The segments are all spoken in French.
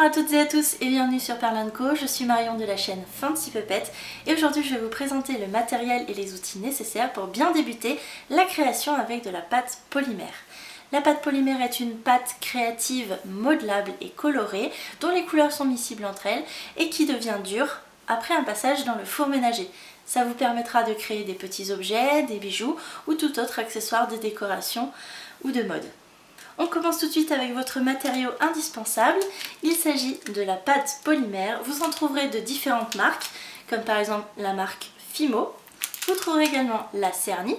Bonjour à toutes et à tous et bienvenue sur Perle & Co, je suis Marion de la chaîne Fancy Puppet et aujourd'hui je vais vous présenter le matériel et les outils nécessaires pour bien débuter la création avec de la pâte polymère. La pâte polymère est une pâte créative, modelable et colorée dont les couleurs sont miscibles entre elles et qui devient dure après un passage dans le four ménager. Ça vous permettra de créer des petits objets, des bijoux ou tout autre accessoire de décoration ou de mode. On commence tout de suite avec votre matériau indispensable. Il s'agit de la pâte polymère. Vous en trouverez de différentes marques, comme par exemple la marque Fimo. Vous trouverez également la Cernit,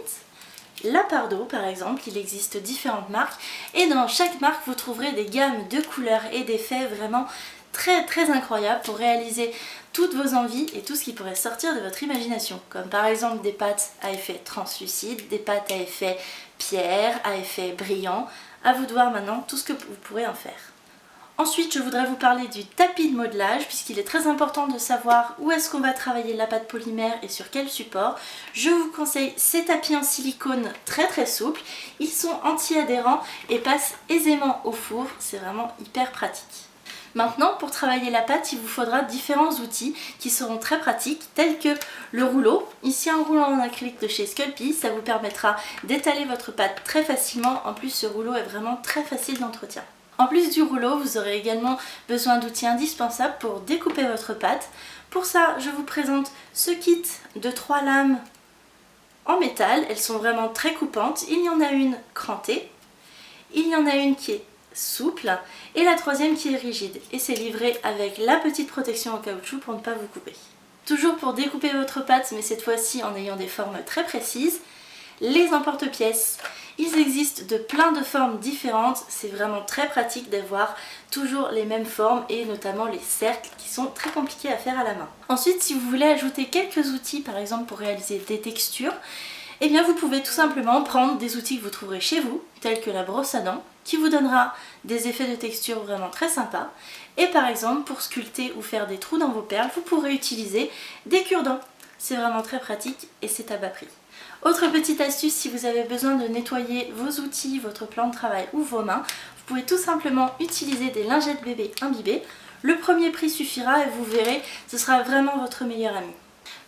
la Pardo par exemple. Il existe différentes marques et dans chaque marque vous trouverez des gammes de couleurs et d'effets vraiment très incroyables pour réaliser toutes vos envies et tout ce qui pourrait sortir de votre imagination, comme par exemple des pâtes à effet translucide, des pâtes à effet pierre, à effet brillant. À vous de voir maintenant tout ce que vous pourrez en faire. Ensuite, je voudrais vous parler du tapis de modelage, puisqu'il est très important de savoir où est-ce qu'on va travailler la pâte polymère et sur quel support. Je vous conseille ces tapis en silicone très souples. Ils sont anti-adhérents et passent aisément au four. C'est vraiment hyper pratique. Maintenant, pour travailler la pâte, il vous faudra différents outils qui seront très pratiques, tels que le rouleau. Ici, un rouleau en acrylique de chez Sculpey, ça vous permettra d'étaler votre pâte très facilement. En plus, ce rouleau est vraiment très facile d'entretien. En plus du rouleau, vous aurez également besoin d'outils indispensables pour découper votre pâte. Pour ça, je vous présente ce kit de 3 lames en métal. Elles sont vraiment très coupantes. Il y en a une crantée, il y en a une qui est souple et la troisième qui est rigide, et c'est livré avec la petite protection en caoutchouc pour ne pas vous couper. Toujours pour découper votre pâte, mais cette fois-ci en ayant des formes très précises, les emporte-pièces. Ils existent de plein de formes différentes, c'est vraiment très pratique d'avoir toujours les mêmes formes et notamment les cercles qui sont très compliqués à faire à la main. Ensuite, si vous voulez ajouter quelques outils par exemple pour réaliser des textures, eh bien vous pouvez tout simplement prendre des outils que vous trouverez chez vous, tels que la brosse à dents, qui vous donnera des effets de texture vraiment très sympas. Et par exemple, pour sculpter ou faire des trous dans vos perles, vous pourrez utiliser des cure-dents. C'est vraiment très pratique et c'est à bas prix. Autre petite astuce, si vous avez besoin de nettoyer vos outils, votre plan de travail ou vos mains, vous pouvez tout simplement utiliser des lingettes bébé imbibées. Le premier prix suffira et vous verrez, ce sera vraiment votre meilleur ami.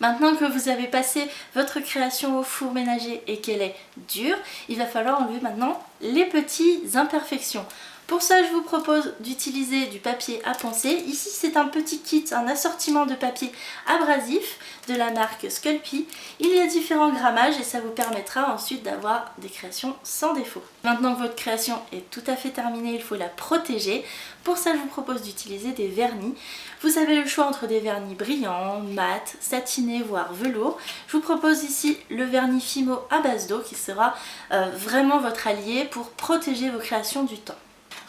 Maintenant que vous avez passé votre création au four ménager et qu'elle est dure, il va falloir enlever maintenant les petites imperfections. Pour ça, je vous propose d'utiliser du papier à poncer. Ici, c'est un petit kit, un assortiment de papier abrasif de la marque Sculpey. Il y a différents grammages et ça vous permettra ensuite d'avoir des créations sans défaut. Maintenant que votre création est tout à fait terminée, il faut la protéger. Pour ça, je vous propose d'utiliser des vernis. Vous avez le choix entre des vernis brillants, mat, satinés, voire velours. Je vous propose ici le vernis Fimo à base d'eau qui sera vraiment votre allié pour protéger vos créations du temps.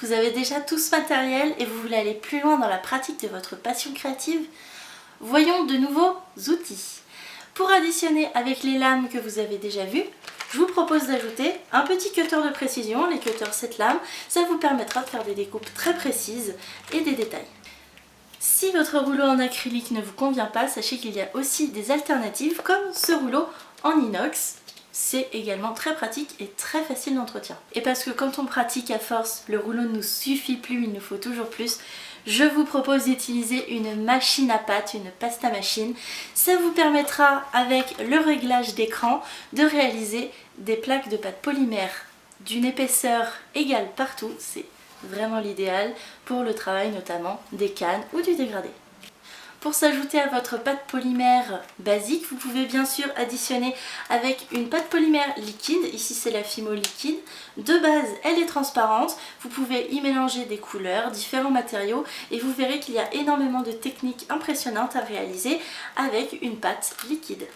Vous avez déjà tout ce matériel et vous voulez aller plus loin dans la pratique de votre passion créative? Voyons de nouveaux outils. Pour additionner avec les lames que vous avez déjà vues, je vous propose d'ajouter un petit cutter de précision, les cutters 7 lames. Ça vous permettra de faire des découpes très précises et des détails. Si votre rouleau en acrylique ne vous convient pas, sachez qu'il y a aussi des alternatives comme ce rouleau en inox. C'est également très pratique et très facile d'entretien. Et parce que quand on pratique à force, le rouleau ne nous suffit plus, il nous faut toujours plus, je vous propose d'utiliser une machine à pâte, une pasta machine. Ça vous permettra, avec le réglage d'écran, de réaliser des plaques de pâte polymère d'une épaisseur égale partout. C'est vraiment l'idéal pour le travail notamment des cannes ou du dégradé. Pour s'ajouter à votre pâte polymère basique, vous pouvez bien sûr additionner avec une pâte polymère liquide. Ici c'est la Fimo liquide. De base, elle est transparente. Vous pouvez y mélanger des couleurs, différents matériaux et vous verrez qu'il y a énormément de techniques impressionnantes à réaliser avec une pâte liquide.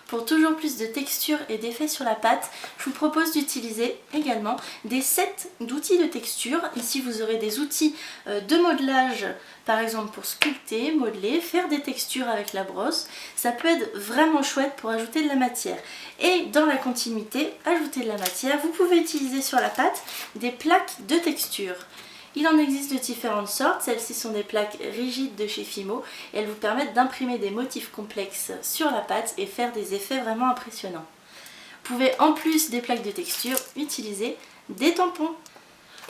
Pour toujours plus de texture et d'effet sur la pâte, je vous propose d'utiliser également des sets d'outils de texture. Ici vous aurez des outils de modelage, par exemple pour sculpter, modeler, faire des textures avec la brosse. Ça peut être vraiment chouette pour ajouter de la matière. Et dans la continuité, ajouter de la matière, vous pouvez utiliser sur la pâte des plaques de texture. Il en existe de différentes sortes, celles-ci sont des plaques rigides de chez Fimo et elles vous permettent d'imprimer des motifs complexes sur la pâte et faire des effets vraiment impressionnants. Vous pouvez en plus des plaques de texture utiliser des tampons.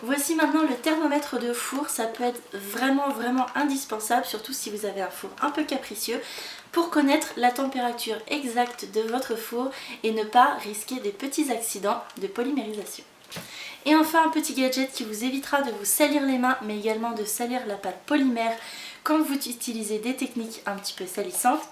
Voici maintenant le thermomètre de four, ça peut être vraiment indispensable, surtout si vous avez un four un peu capricieux, pour connaître la température exacte de votre four et ne pas risquer des petits accidents de polymérisation. Et enfin un petit gadget qui vous évitera de vous salir les mains mais également de salir la pâte polymère quand vous utilisez des techniques un petit peu salissantes.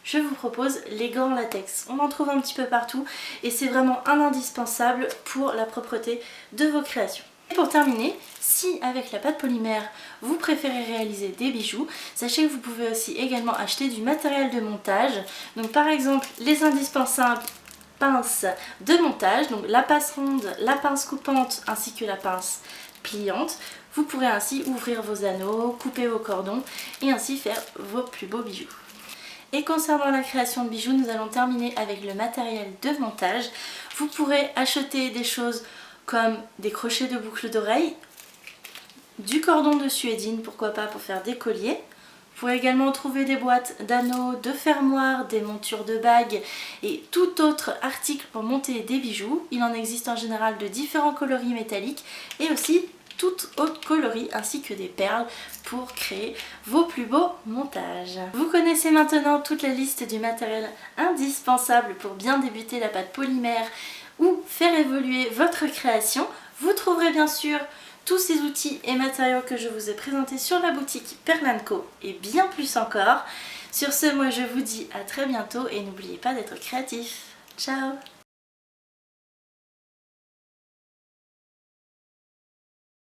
Je vous propose les gants en latex. On en trouve un petit peu partout et c'est vraiment un indispensable pour la propreté de vos créations. Et pour terminer, si avec la pâte polymère vous préférez réaliser des bijoux, sachez que vous pouvez aussi également acheter du matériel de montage. Donc par exemple les indispensables pinces de montage, donc la pince ronde, la pince coupante ainsi que la pince pliante. Vous pourrez ainsi ouvrir vos anneaux, couper vos cordons et ainsi faire vos plus beaux bijoux. Et concernant la création de bijoux, nous allons terminer avec le matériel de montage. Vous pourrez acheter des choses comme des crochets de boucles d'oreilles, du cordon de suédine, pourquoi pas pour faire des colliers. Vous pouvez également trouver des boîtes d'anneaux, de fermoirs, des montures de bagues et tout autre article pour monter des bijoux. Il en existe en général de différents coloris métalliques et aussi toute autre coloris ainsi que des perles pour créer vos plus beaux montages. Vous connaissez maintenant toute la liste du matériel indispensable pour bien débuter la pâte polymère ou faire évoluer votre création. Vous trouverez bien sûr tous ces outils et matériaux que je vous ai présentés sur la boutique Perlane Co et bien plus encore. Sur ce, moi je vous dis à très bientôt et n'oubliez pas d'être créatif. Ciao!